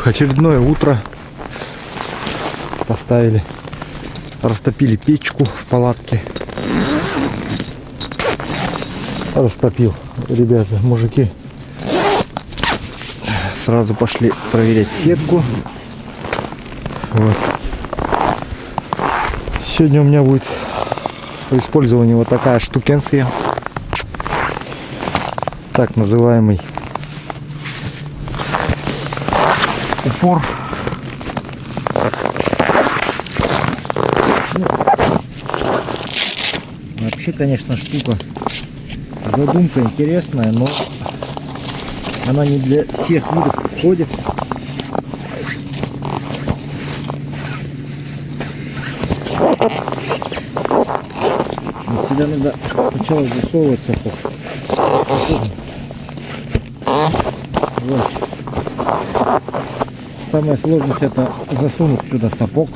Очередное утро. Поставили, растопили печку в палатке. Растопил, ребята, мужики. Сразу пошли проверять сетку. Вот. Сегодня у меня будет в использовании вот такая штукенция. Так называемый упор. Вообще, конечно, штука, задумка интересная, но она не для всех видов подходит. Сюда надо сначала засовывать сапог. Вот. Самая сложность — это засунуть сюда сапог,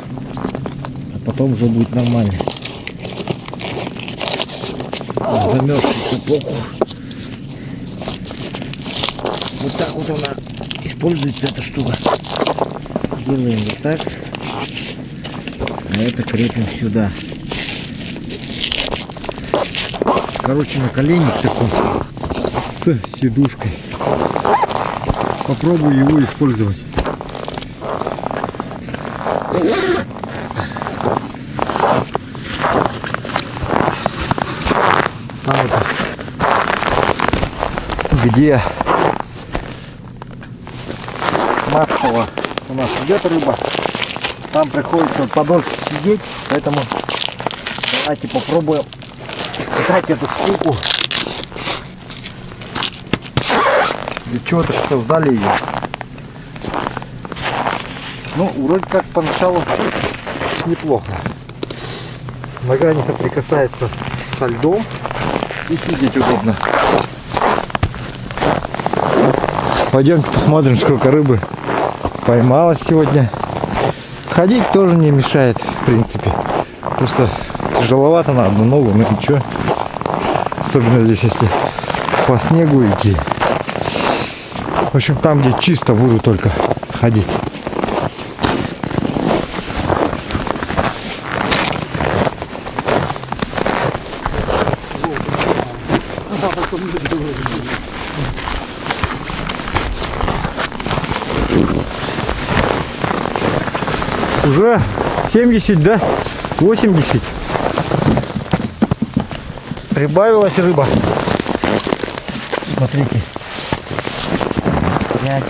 а потом уже будет нормально. Замерзший сапог. Вот так вот она используется, эта штука. Делаем вот так, а это крепим сюда. Короче, наколенник такой с сидушкой. Попробую его использовать. Там вот, где массово у нас идет рыба, там приходится подольше сидеть, поэтому давайте попробуем испытать эту штуку. Для чего-то создали ее. Ну, вроде как поначалу неплохо. Нога не соприкасается со льдом и сидеть удобно. Пойдемте посмотрим, сколько рыбы поймалось сегодня. Ходить тоже не мешает, в принципе. Просто тяжеловато на одну ногу, но ничего. Особенно здесь, если по снегу идти. В общем, там, где чисто, буду только ходить. Уже 70, да? 80. Прибавилась рыба. Смотрите. 5.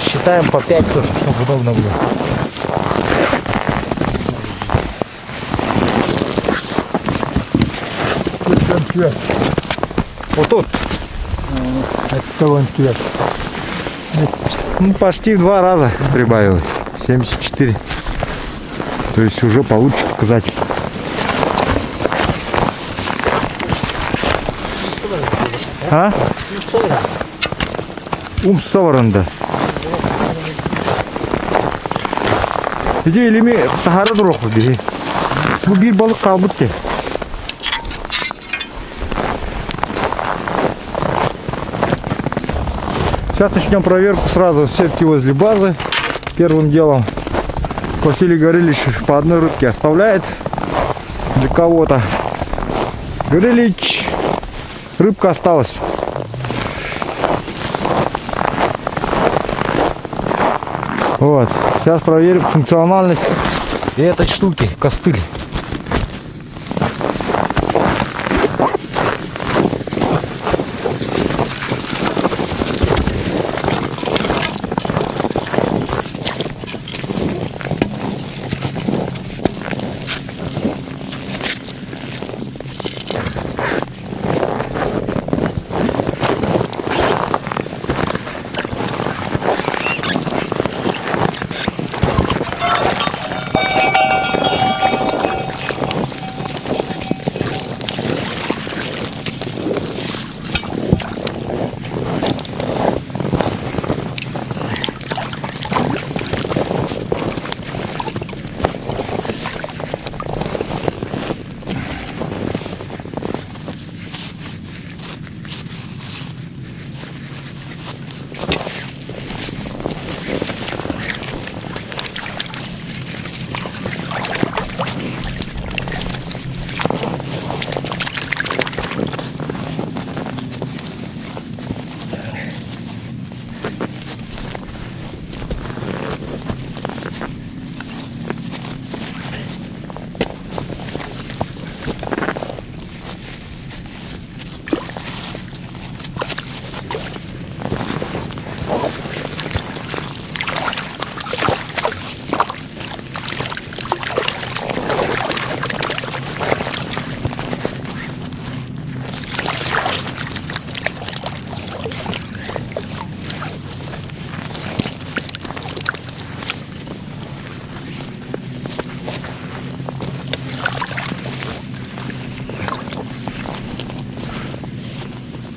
Считаем по 5 тоже, чтобы удобно было. Вот тут. Это вон цвет. Ну, почти в 2 раза прибавилось. 74. То есть уже получше показать. А? Саваранда. Иди илими тахара дуроху бери. Bu bir balık kalbıttı. Сейчас начнем проверку сразу сетки возле базы. Первым делом Василий Горелич по одной рыбке оставляет для кого-то. Горелич, рыбка осталась. Вот. Сейчас проверим функциональность этой штуки, костыль.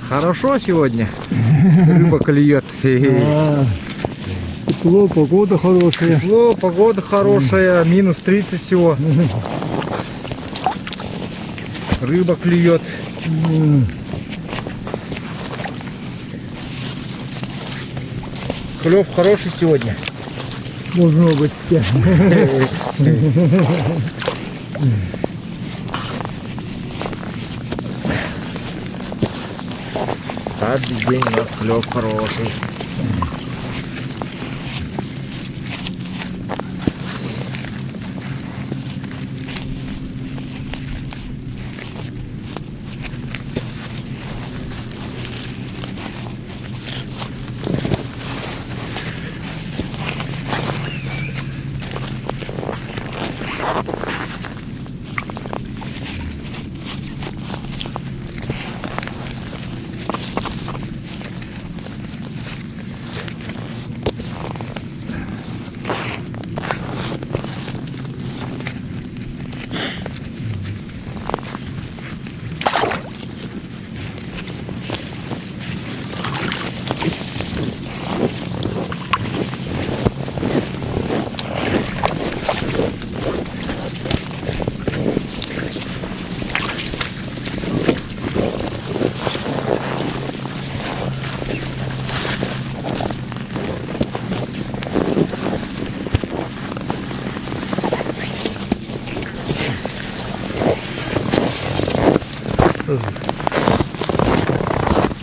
Хорошо сегодня. Рыба клюет. Тепло, погода хорошая. Тепло, погода хорошая. Минус 30 всего. Рыба клюет. Клев хороший сегодня. Должно быть. Каждый день у нас клев хороший.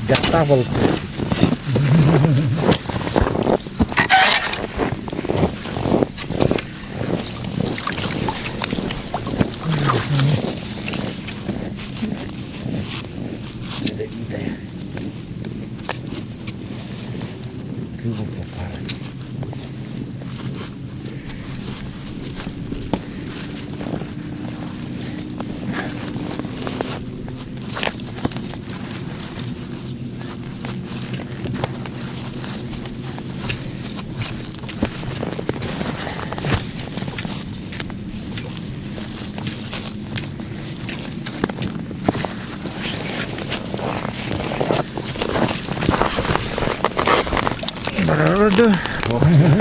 Готовил. Рыбу попала.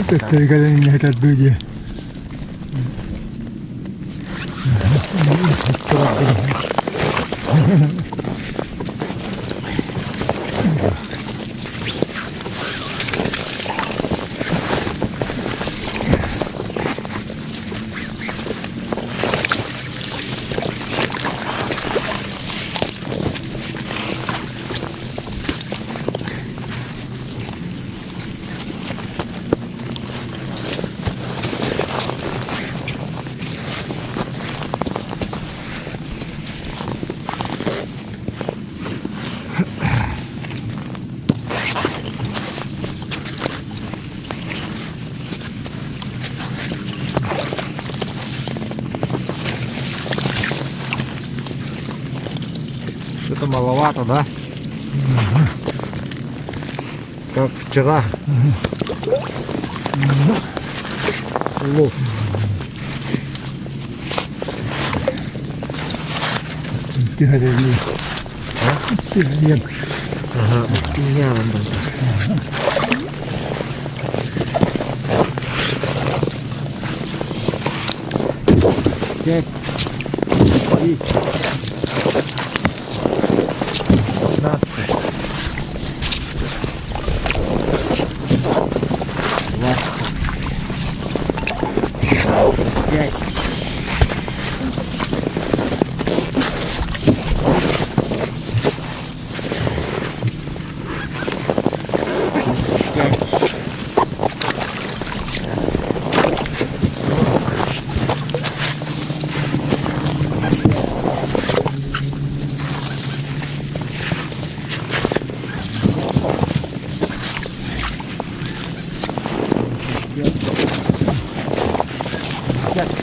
Как ты когда меня это дуди. Что-то маловато, да? Как вчера. Лов. Тигрень. Тигрень. Ага, я вам дам. Пять. 5.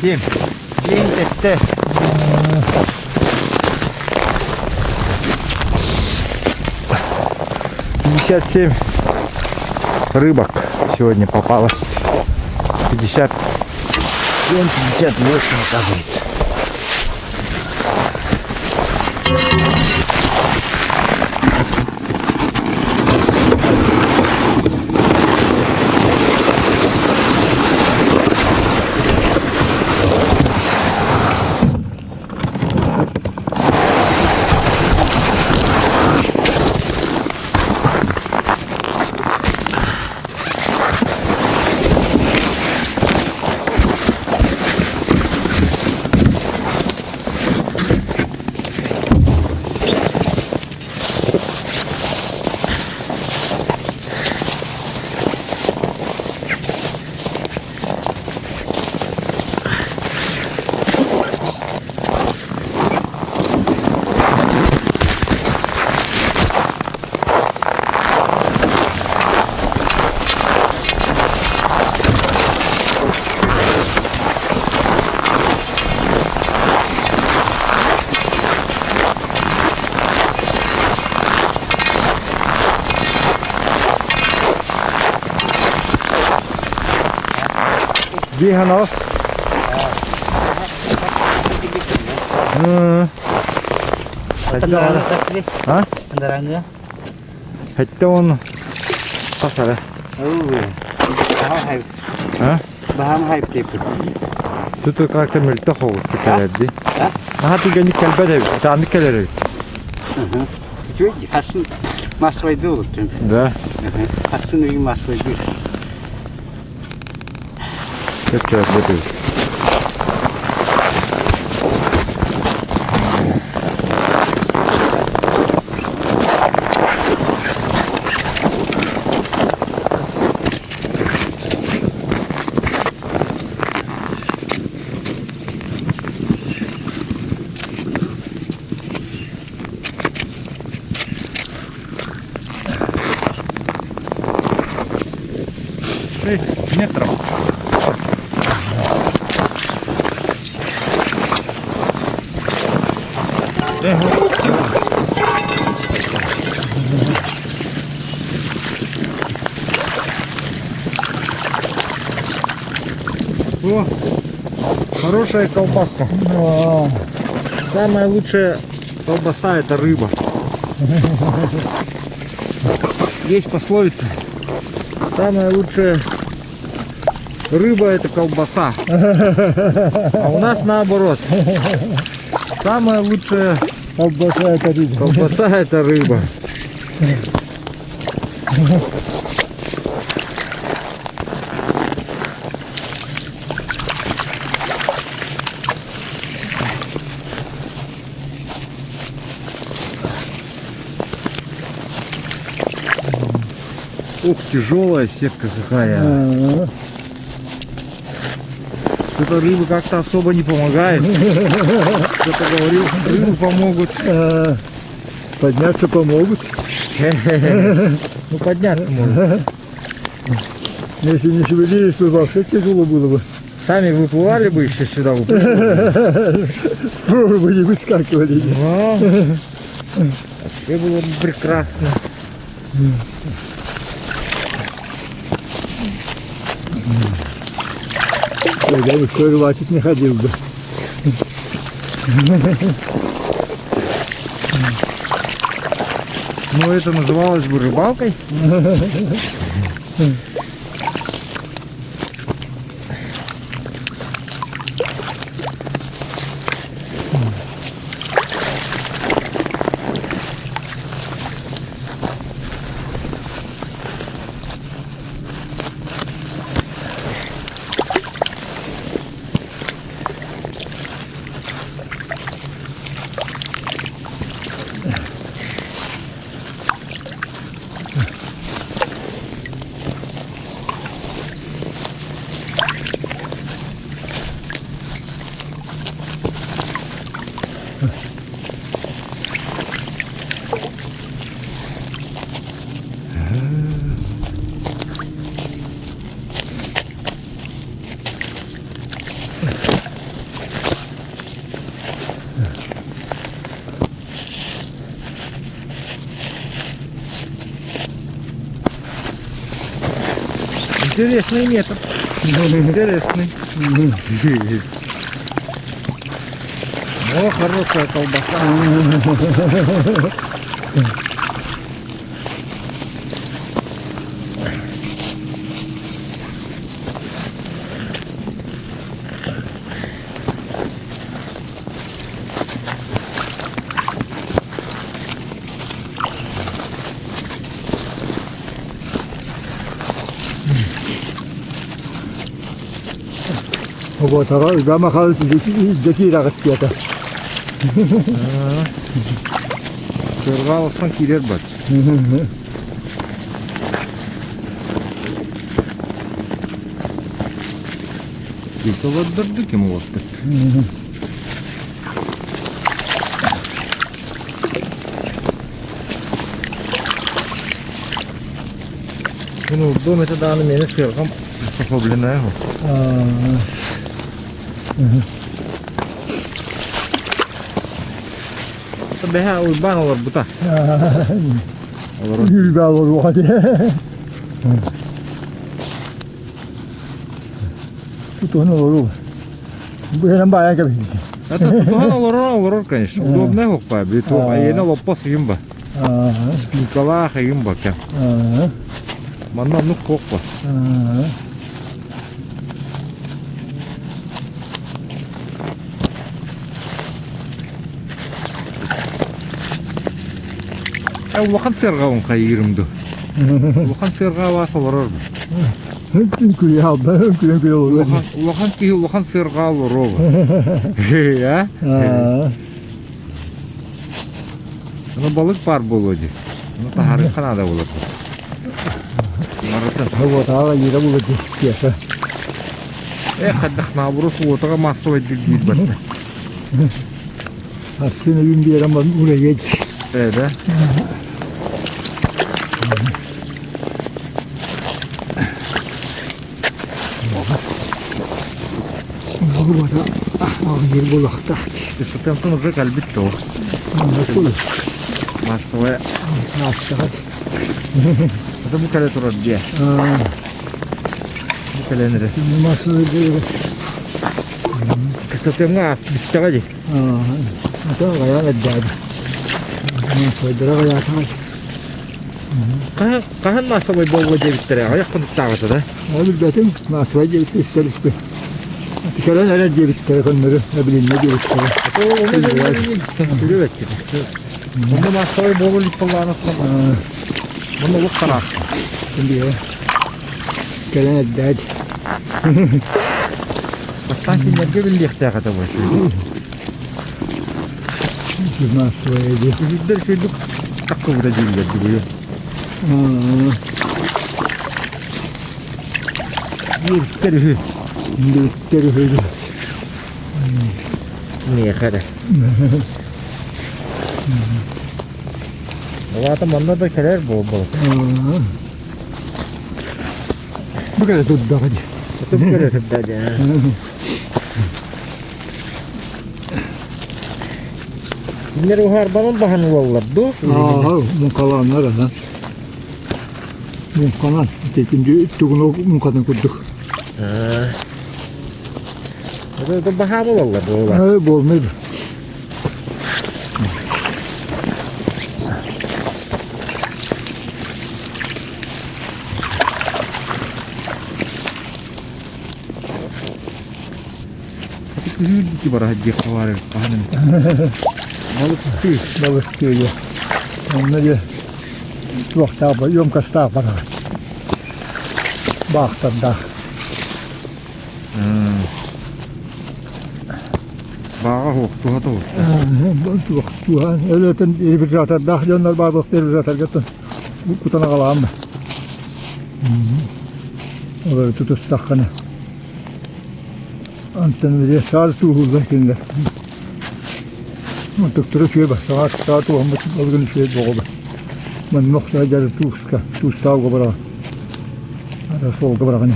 Семь. 70. $57 рыбок сегодня попалось. 57, 58, оказывается. Дейхан алас. А? Kendaranya. Хәтта он пасара. Bahan hype. А? Bahan hype tipe. Тут как-то мельто ховус тикалерди. А? Ага, ты гони кальбеде, танды калерди. Чуть хасын маслой дул. Да. Хасын и маслой дул. Как ты работаешь? Метров. О, хорошая колбаска. Самая лучшая колбаса — это рыба. Есть пословица: самая лучшая рыба — это колбаса. А у нас наоборот. Самая лучшая Колбаса это рыба. колбаса — это рыба. Ух, тяжелая сетка какая. Что-то рыба как-то особо не помогает. Кто-то говорил, рыбы помогут. Подняться помогут. Ну, подняться можно. Если не шевелились, то вообще тяжело было бы. Сами выплывали бы еще сюда. Выплывали. Прорубы не выскакивали. Вообще было бы прекрасно. Тогда бы кто рвачить не ходил бы. Ну, это называлось бы рыбалкой. Интересный метод. Интересный. О, хорошая колбаса. Вот, замахалась, дикие ракеты. Сорвался килер бат. Здесь вот дырдык ему вот. Ну, в доме тогда на меня сверху пособленная его. Беха уйбан олар бута. Гүлбе алыр оған. Тут он лору. Бухерам баян кабин. Это тухан олорор, конечно. Удобная хокпа. Биту айена лоппас юмба. Спинкала юмба кем. Манна ну хокпа. Улахан сыргауын кайырымды. Улахан сыргауа солорор. Хэнтин күле алба, күле олор. Улахан сыргау рова. Я? Ну балык пар болоди. Ну тахары канада болот. Марата. Вот ала йира булат кеса. Хаддахна бурус отага массовый дилдит батта. Ассыны бин берам бан ура геч. Да? Вот ала йир булакта. Что там уже кальбитто. Массовая. Это букали турат где? Букали нре. Массовый гея. Что ты на бистагади? Это гая дад. Массовый дорогая та. Кахан массовый болоди бистаре. А я контакта, да? Abi zaten masaya gelip isterdik. Dışarıdan nereye gelip telefonları ne bileyim ne gelip Привет. Bunu massовый болоди kullanırsın. Bunu bu karar. şimdi ya. Gelen edad. Baştan kimlerge birlikte yakada başlıyor. Şu masaya gelip. Bizler şey duk takı burada değiller duruyor. Bir terühü. Bir terühü. Niye kadar? Valla manada da keler bol bol. Bu kadar tuttu hadi. Tutup görüyorum da ya. Bunlar o harbanın bahanı olurdu. Munkalanlar ha. Munkalan. Tekinci tuğunu munkadan kurduk. O da bahanı olurdu oğlan. Ha bol muydu? Ki bara hadi kavarır bahanın. Balık diyor. Onları tuğakta yom kasta para. Baktanda. Bağa hok, tuha da hok. Tuhan, öyleten bir zaten dahyanlar balık bir zaten gittin. Bu kutana kalan mı? Öyle tutup sakını. Anten bir saz tuğuldan kinler. Doktora şey bak, saat olmuş, algın şey doğdu. Ben nokta geldi tuğsta o kadar. Ada sol kadar ne?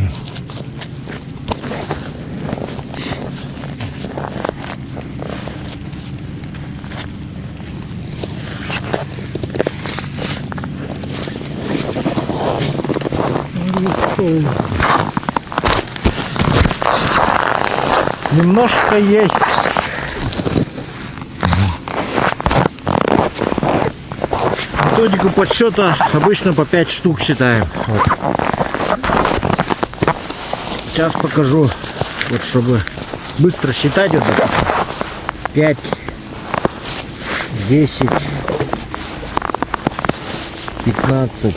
Немножко есть. Методику подсчета обычно по 5 штук считаем. Вот. Сейчас покажу, вот чтобы быстро считать. Вот это. 5, 10, 15, 20,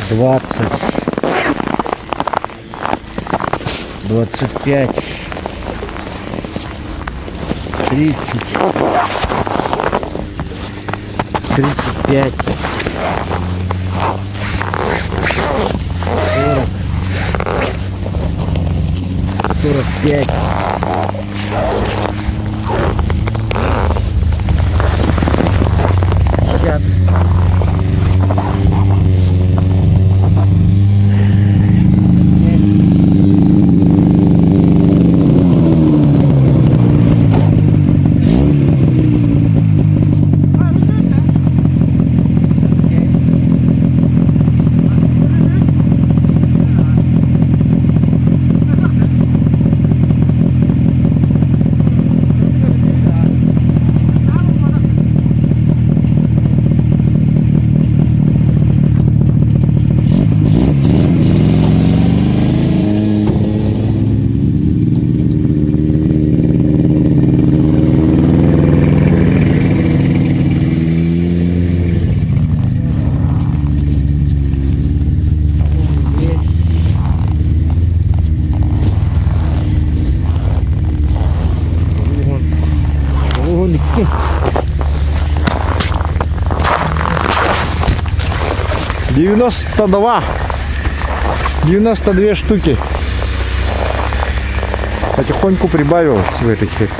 25, 30, 35, 40, 45, 50. 92. 92 штуки. Потихоньку прибавилось в этой сетке.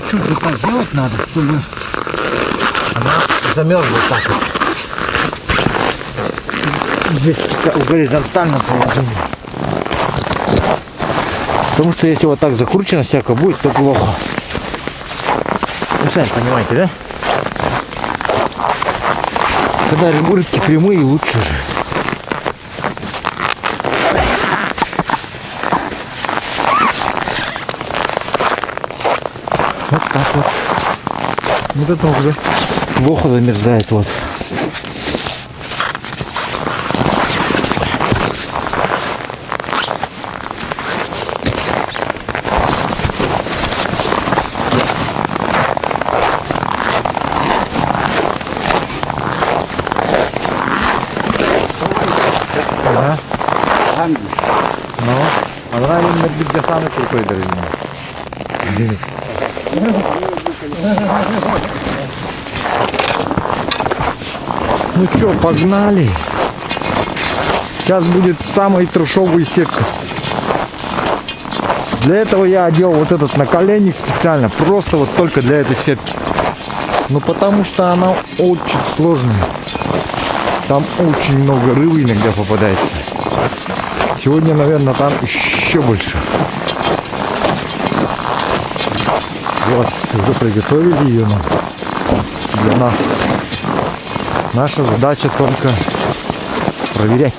Чуть-чуть так сделать надо, чтобы она замерзла так вот. Здесь в горизонтальном положении. Потому что если вот так закручено всяко будет, то плохо. Вы сами понимаете, да? Когда рыбки прямые, лучше же. Вот так вот. Вот это уже плохо замерзает вот. Ага. Ну, она может быть для самой крутой дороги. Ну что, погнали. Сейчас будет самая трешовая сетка. Для этого я одел вот этот наколенник специально, просто вот только для этой сетки. Ну потому что она очень сложная. Там очень много рыбы иногда попадается. Сегодня, наверное, там еще больше. Вот, уже приготовили ее для нас. Наша задача только проверять.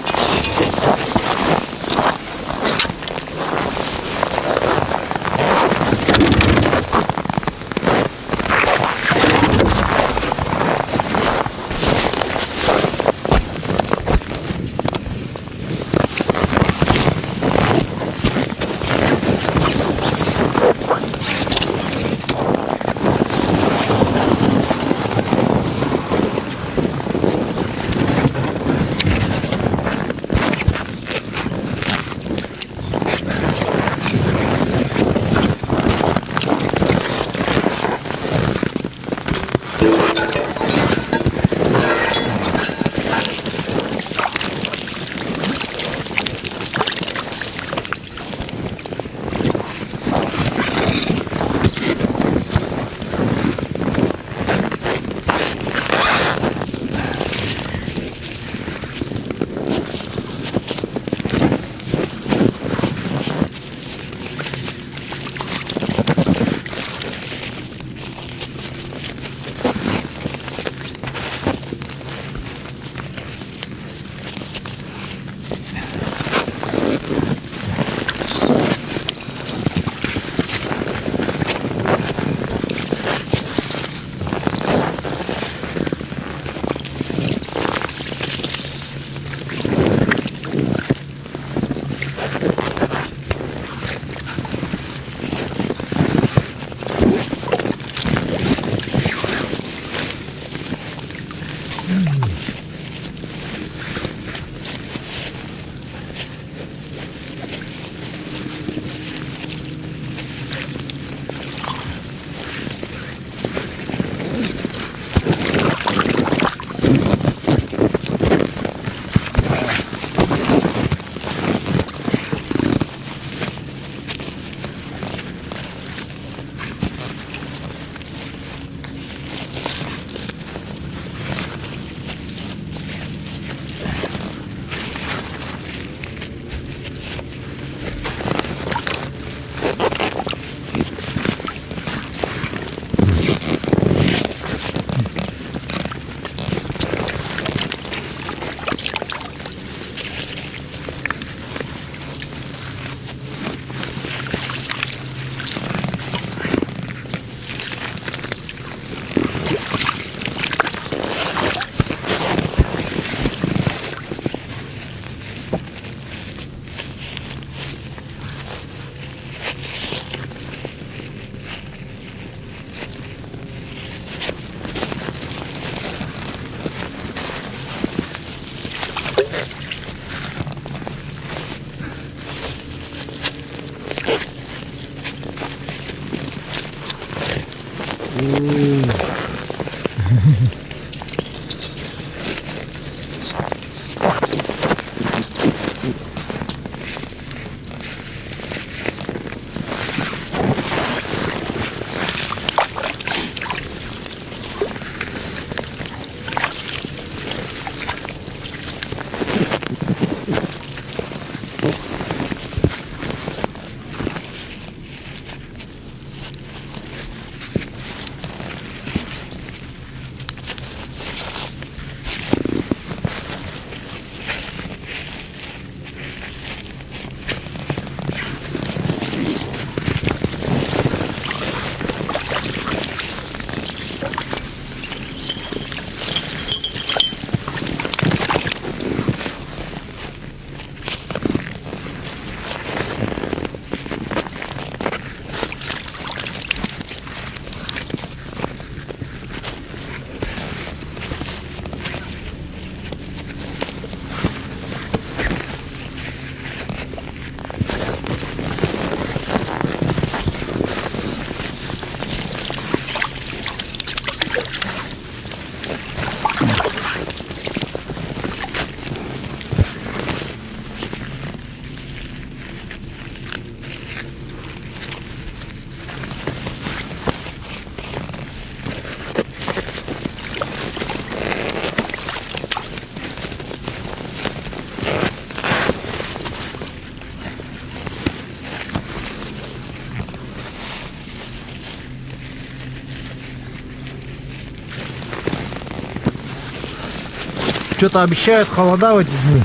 Что-то обещают холода в эти дни.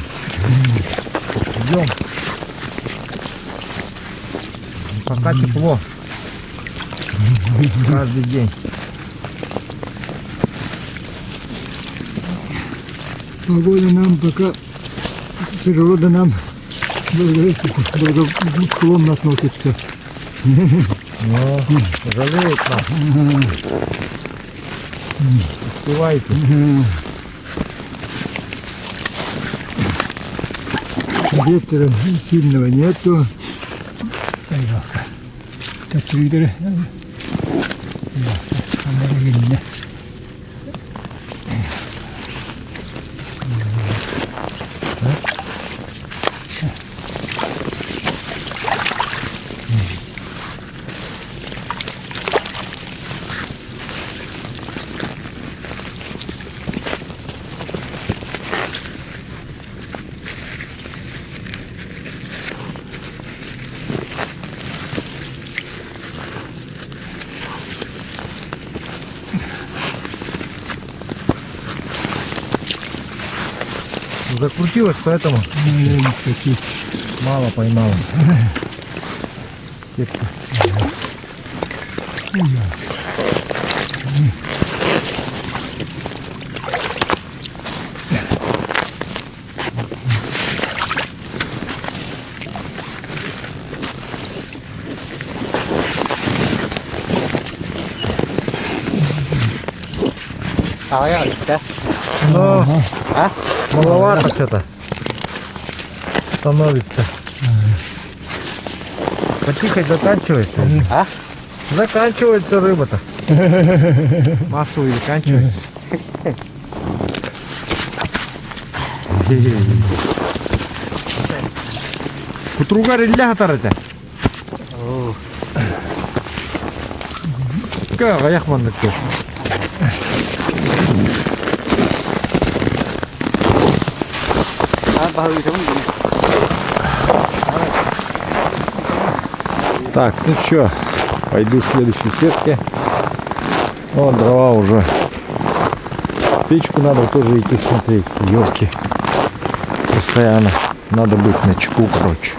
Идем. Пока тепло. Каждый день. Погода нам пока, природа нам благосклонно относится. Но жалеет нас. Успевайте. Ветра сильного нету. Так видели? Видно. Закрутилась, поэтому мало поймала. Сетка. Но маловато что-то становится. Потихоньку заканчивается. А? Заканчивается рыба-то. Массово и заканчивается. Кутруга реллятор-то. Как аяхман-то? Так, ну что, пойду к следующей сетке. Вон дрова уже. Печку надо тоже идти смотреть. Ёлки. Постоянно. Надо быть на чеку, короче.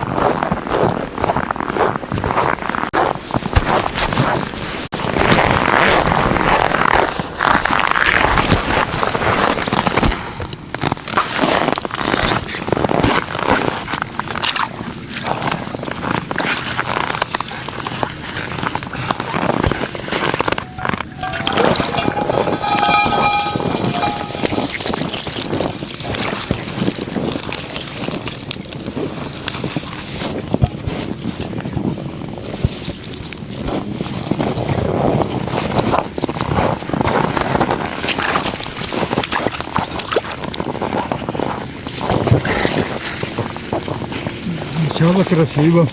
Сначала красиво.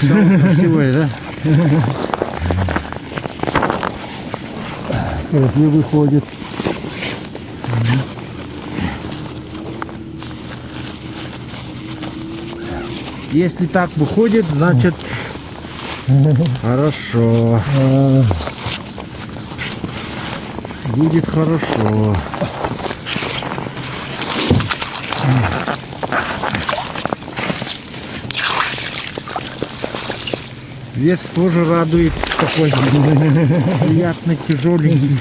Красивое, да? Красиво выходит. Если так выходит, значит хорошо. Будет хорошо. Вес тоже радует, такой приятный, тяжеленький.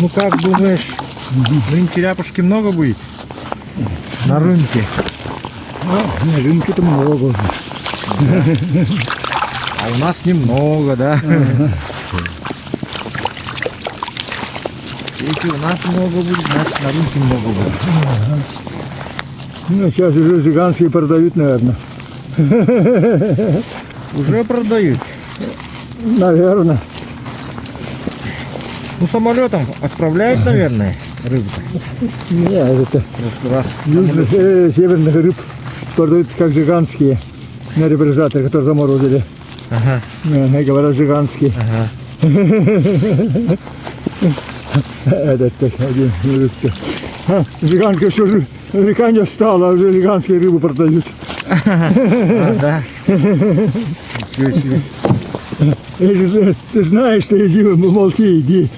Ну как думаешь, нынче ряпушки много будет на рынке? На рынке-то много. А у нас немного, да? Если у нас много будет, значит на рынке много будет. Ну, сейчас уже жиганские продают, наверное. Уже продают. Наверное. Ну самолетом отправляют, наверное, рыбу-то. Нет, это Раз. южных, северных рыб продают как жиганские на ребризаторе, которые заморозили. Ага. Говорят, жиганские. Ага. Этот так, один рыбка. Жиганская еще река не стала, а уже жиганские рыбу продают. Да. Ничего себе. Если ты знаешь, что иди, молчи, иди.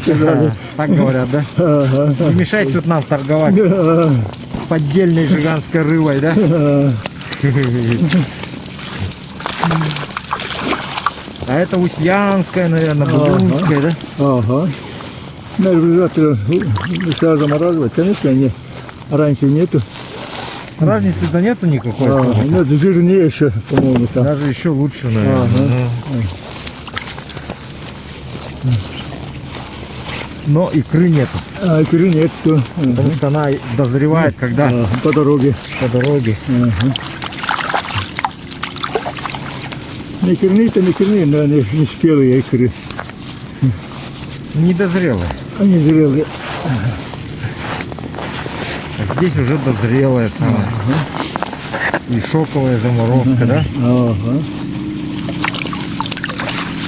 Сказали. Так говорят, да? Ага. Не мешайте тут нам торговать поддельной жиганской рыбой, да? А это устьянская, наверное, булунская, да? Ага. На ребризаторе нельзя замораживать, конечно, нет. Раньше нету. Разницы-то нету никакой. Нет, жирнее еще, по-моему, там. Даже еще лучше, наверное. Но икры нету. А икры нету. Потому что она дозревает, когда По дороге. по дороге. Не икры, но они не спелые икры. Не дозрелая. Они зрелые. А здесь уже дозрелая самая. И шоковая заморозка, да? Ага.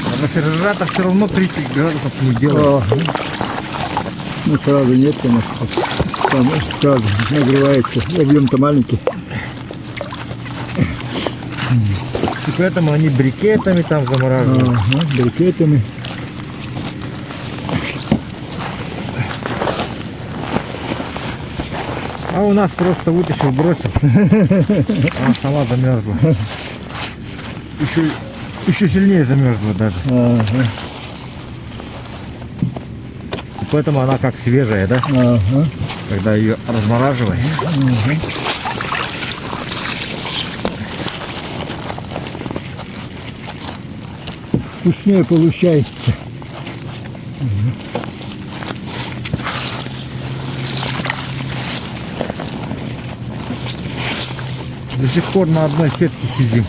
А рефрижератор все равно 30 градусов не делает. Ага. Ну сразу нет, конечно. Там сразу нагревается. Объем-то маленький. И поэтому они брикетами там замораживают. Ага, брикетами. А у нас просто вытащил, бросил. Она сама замерзла. Еще сильнее замерзла даже. Ага. И поэтому она как свежая, да? Ага. Когда ее размораживаешь. Вкуснее получается. До сих пор на одной сетке сидим.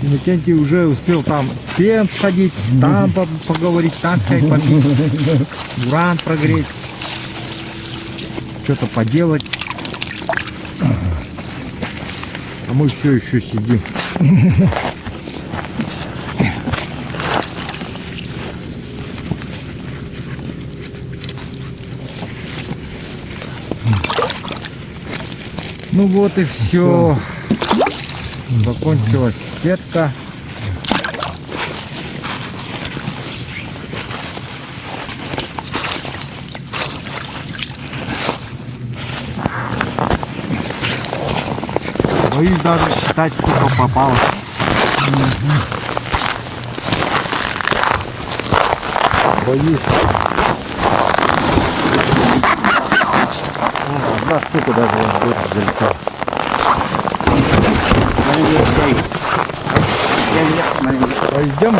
Иннокентий уже успел там фен сходить, там поговорить, там чай попить, уран прогреть, что-то поделать. А мы все еще сидим. Ну вот и все. Закончилась сетка. Боюсь даже считать, сколько попалось. Боюсь. Одна штука даже где-то залетела. Пойдем?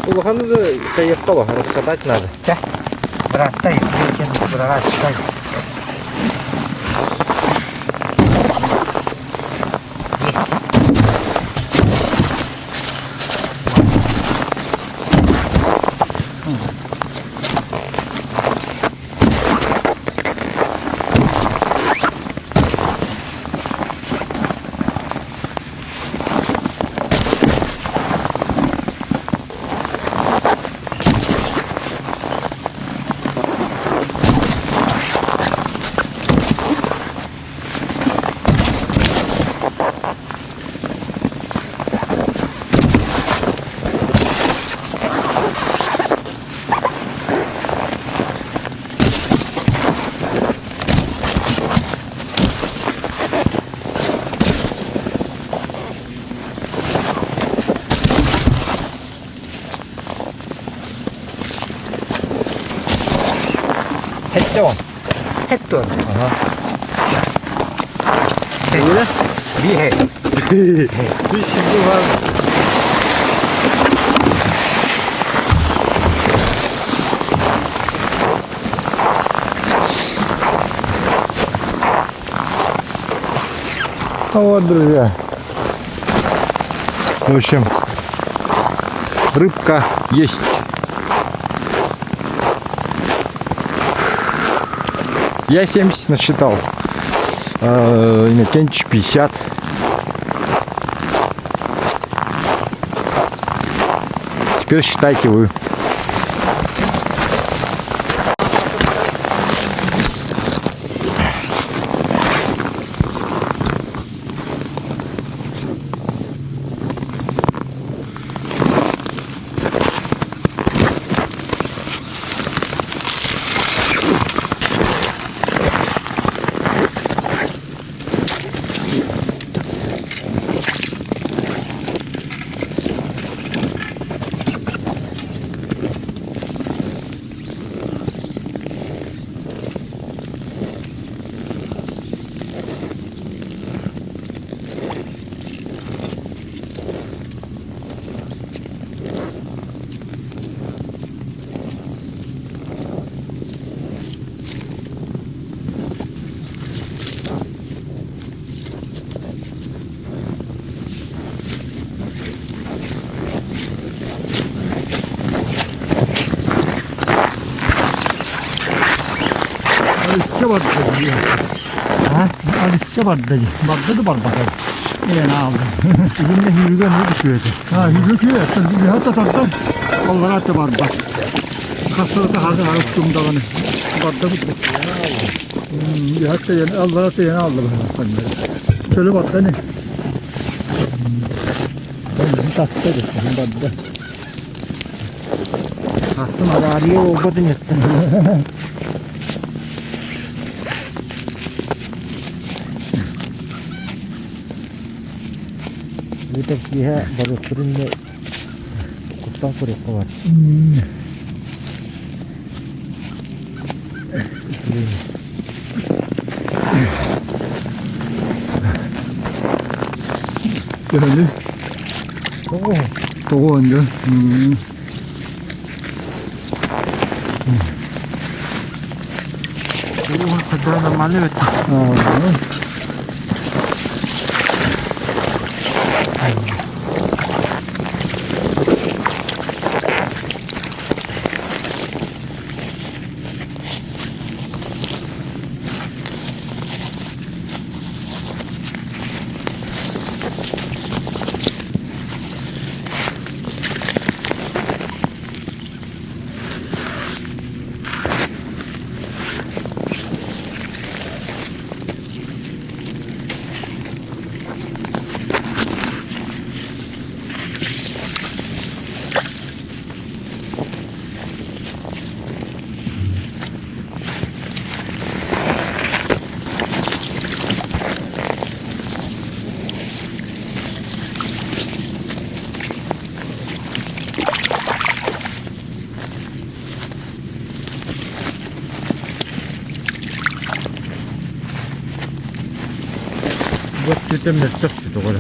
Улахану каяқтала раскатать надо. Браттай, браттай. Есть. 했죠? 햇돈. 그래? 미해. 그 신기한. Вот, друзья. В общем, рыбка есть. Я 70 насчитал. Иннокентич 50. Теперь считайте вы. Alışça ha? Alışça bardağı. Bardağı da bardağı. Ne aldı? Elimde hürgü ne düşüyordu? Ha hürgü şöyle yaptın. Bir hatta taktım. Allah'a hatta bardağı. Kasırda harda harıktım dağını. Bardağı bitti. Bir hatta yeni Allah'a hatta yeni aldı. Şöyle bardağı ne? Ben taktım. Bardağı. Taktım araya olmadın ettin. Kita lihat baru turun deh. Kutang kurek kawan. Böyle. Oh, Doğu önce. ini kadang mana betul? Buat kita meletak itu kalau.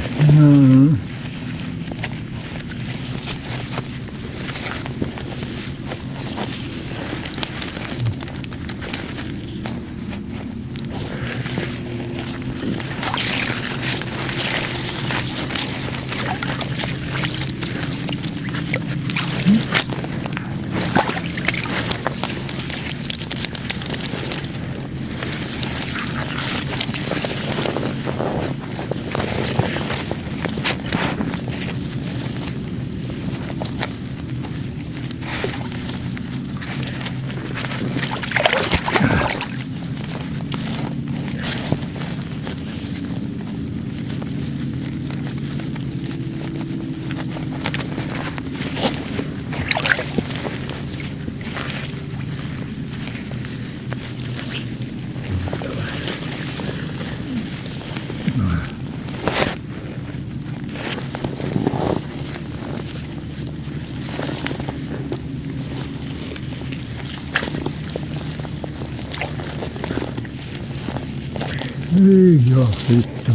Ei joo, vittu.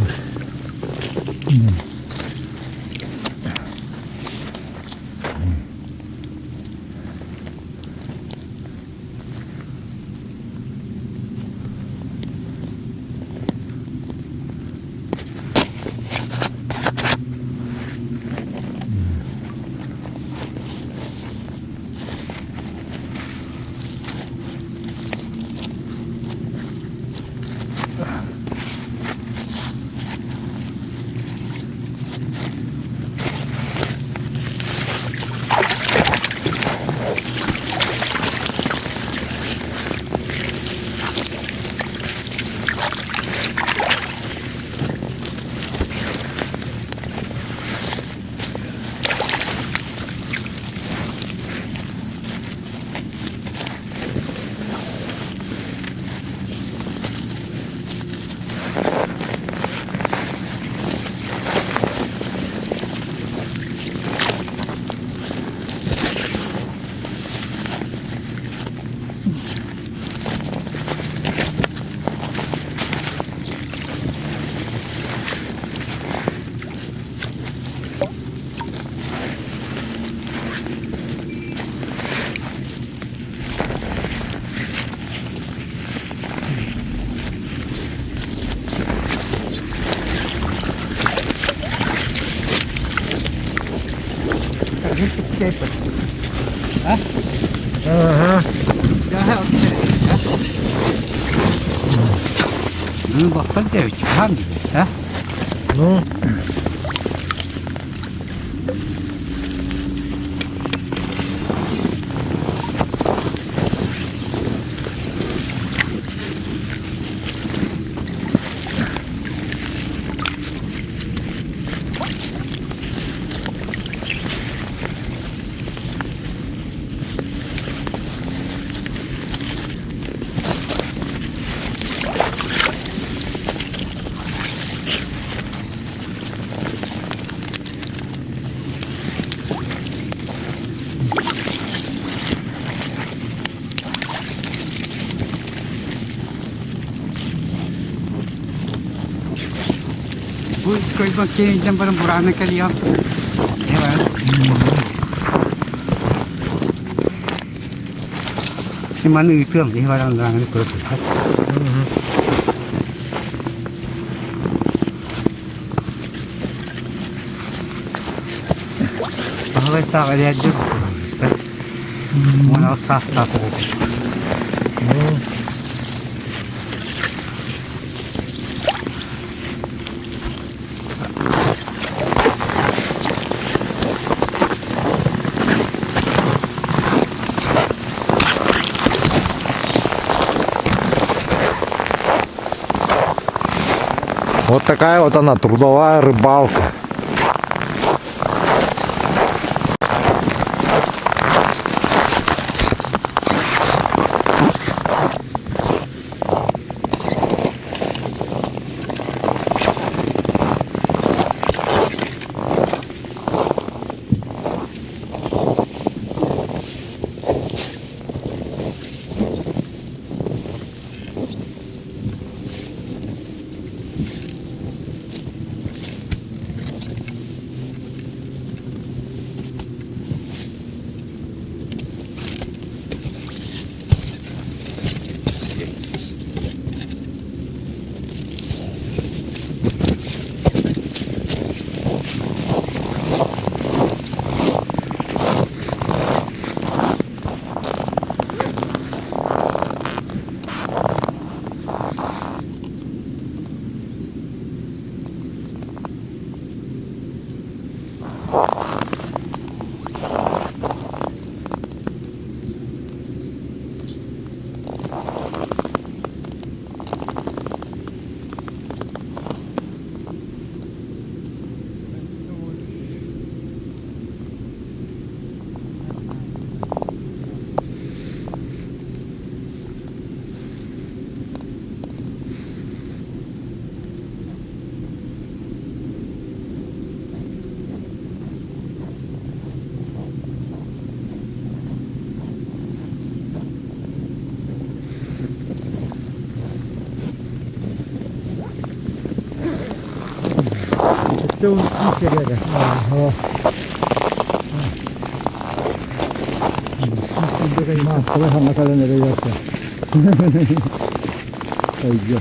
Ну, бахтан девочка, хам, да? Ну, Koy bakayım dyan parang burana kaliya. Diba? Si Manu itu ang di parang gangan ko ito. Bakit sa kaliya dyan? Muna ako sasta ko. вот такая вот она, трудовая рыбалка. Itu kira ada. Itu kan mah kalau hang kalian ada ya. Ayo.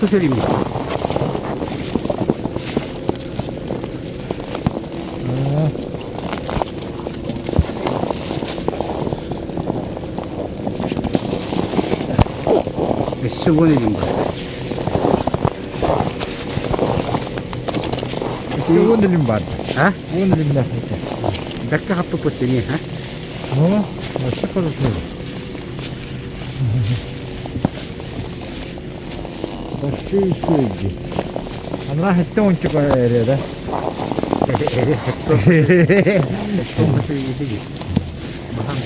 수술입니다. 수건입니다. Sugun dilim bad. 아? Sugun dilim dah. Dakka happa puttini, ha? Oh, masuk kalau tu. Pasti itu. Amra hette onçuk ere da. Toması iyi. Bakalım.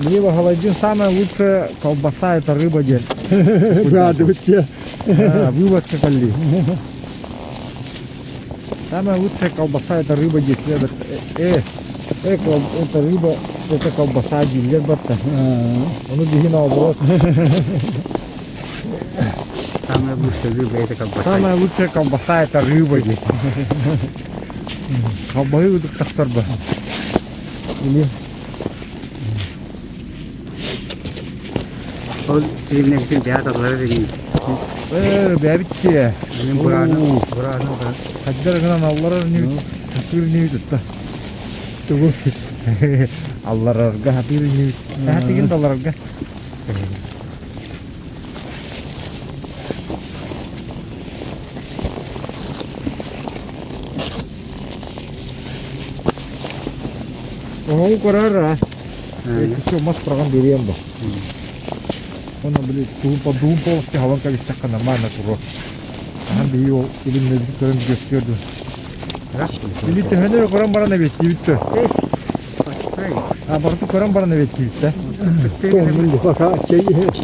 Лево холодин, самая лучшая колбаса это рыба где. Гадывайте. Выводка коли. Самая лучшая колбаса это рыба где следует. Это рыба, это колбаса дилет батта. Он беги наоборот. Самая лучшая рыба это колбаса. Самая лучшая колбаса это рыба где. Колбасы вот так Или Elimle gittim beyaz atları vereyim. бәбитте. Buranın. Хаддар гынан аллар не хатыр не битта. Тугу. Алларга хатыр не бит. Хатыгын алларга. Оңу көрөр. Еще мас программ берем бо. Он блин дум полости хаван кавистак кана мана туро. Хан био илимне көрөм gösterdi. Или ты ханер көрөм барана бетти битти. А барту көрөм барана бетти битти. Tongun diye. Bak ha şey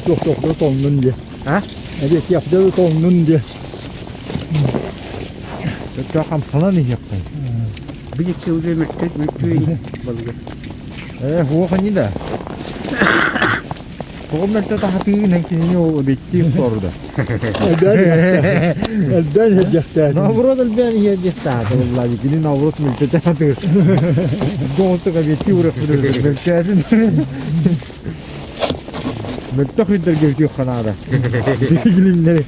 doktor tongun diye. Ha? Evet yaptı tongun diye. Это хам сана не yaptın. Bir iki ucu mektek balığı. Хуа хани да. Tuommelta tahtiin henkin jo bittiin sorda. الدنيا هجفتها Navrot elben yedista vallahi gidin navrot miltete atıyor. Doğutu ka bitti uğraşıyor. Belki Mektahidir gevdiyor kanada. Dilimleri.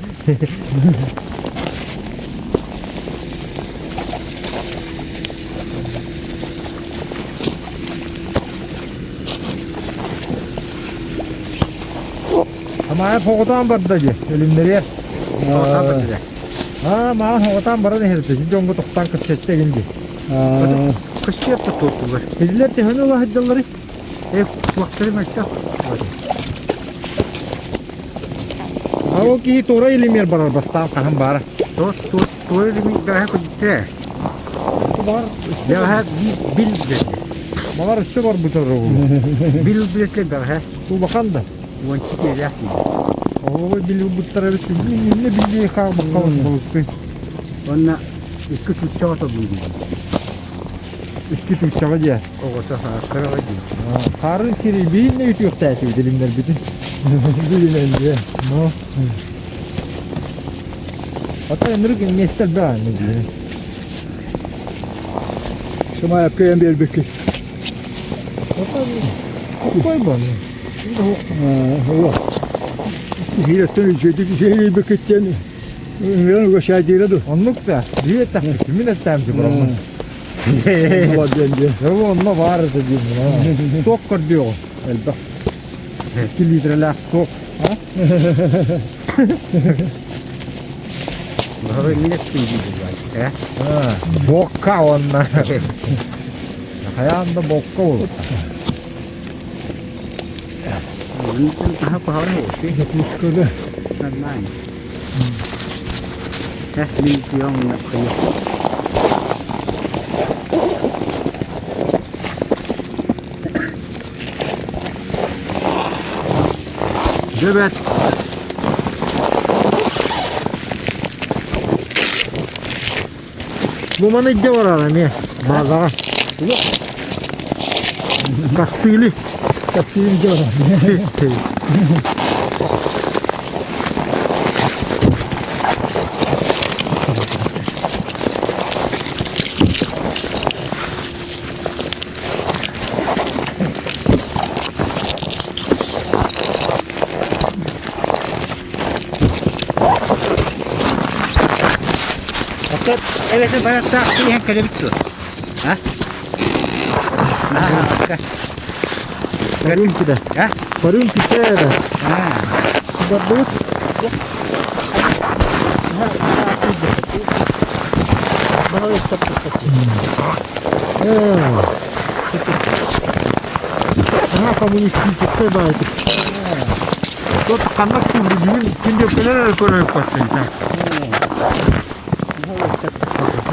Ama hep hoğutan bardacı. Elimleri. Ha, ma hoğutan barada herdi. Şimdi onu toktan kıçette gindi. Kışkı yaptı toplular. Ediler de hani Allah edilleri. Hep vakitleri mektep. Ha o ki tora elimler barar bastan kaham bara. Tuğru demek daha kudütte. Var. Ya hep bil Var işte var bu tarafı. bil bilekle daha hep. Bu bakan da. Wanti ya. O bil bu tarafı ne bildiği kağıt bakalım balık. Ona ikut uçağı da buldu. İki Türk çabacı. O da karavacı. Karın çiri bir ne yutuyor tәтеу dilimler bütün. Dilimler diye. No. Hatta emrik mestel be ne diye. شما يبكي بيربكي Hatta koy bana. هو هي التنجد شيء بكتين وين وشاديره ده Onluk da diye taktik kimin ettemdi buramı. بعدين دي Ya bu onunla var da diyeyim. Tok kır diyor. Elbette. 2 litrelik tok. Daha millet bildi var. Ha. Bokka onunla. Hayanda bokka olur. Onun daha pahalı olsun. يسكر Normal. Milyon yapıyor. Evet. Bu bana iddia var adam ya. Bazara. Kaspili. تفسير جرى Evet bana taksi hem kere bitti. Ha? Karın kide. Ha? Karın kide. Ha. Bak. بقى يسقط Aha komünist kültürde bağlı. Tot kandak sürdü gün günde kadar koyuyor patlayı.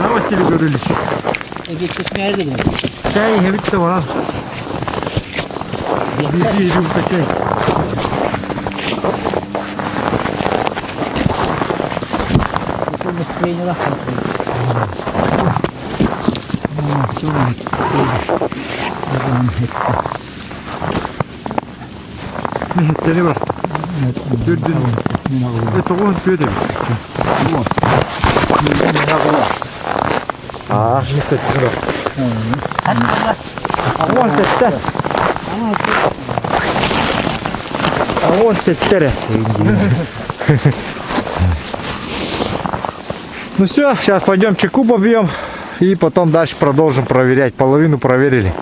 Ne vakti görülüş. Geçmiş nerede bu? Çay hevit de var. Bir yumurta çay. Bu mesleğine bak. Ne hetleri var. Gördün mü? Ve toğun tüyü de. Ah, ne seçti. Avon seçti. Avon seçti. Ну все, сейчас пойдем чеку побьем и потом дальше продолжим проверять. Половину проверили.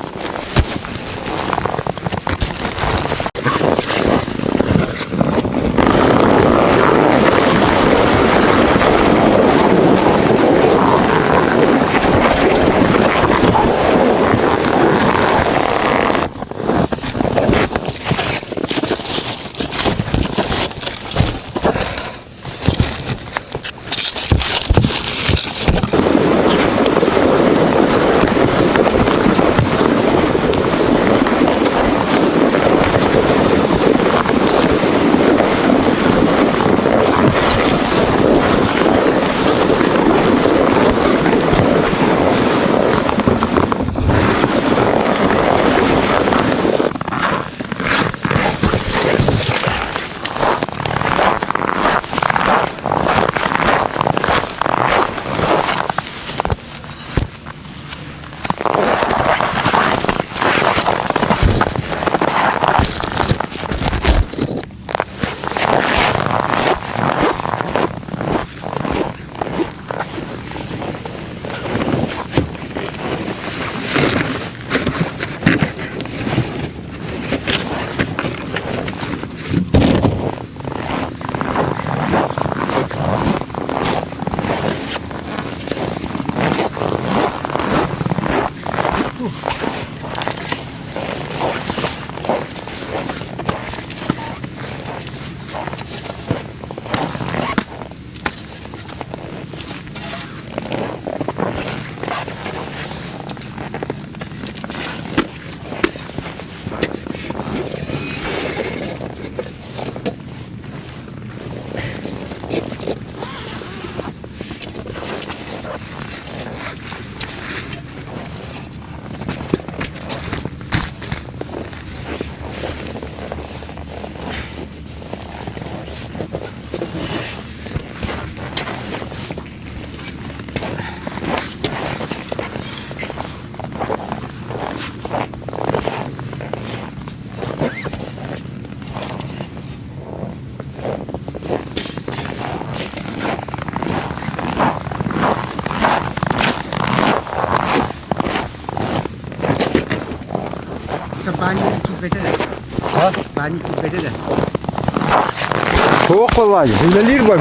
Ha? Ben iki bede de. Soğuk vallahi. Hülelir bak.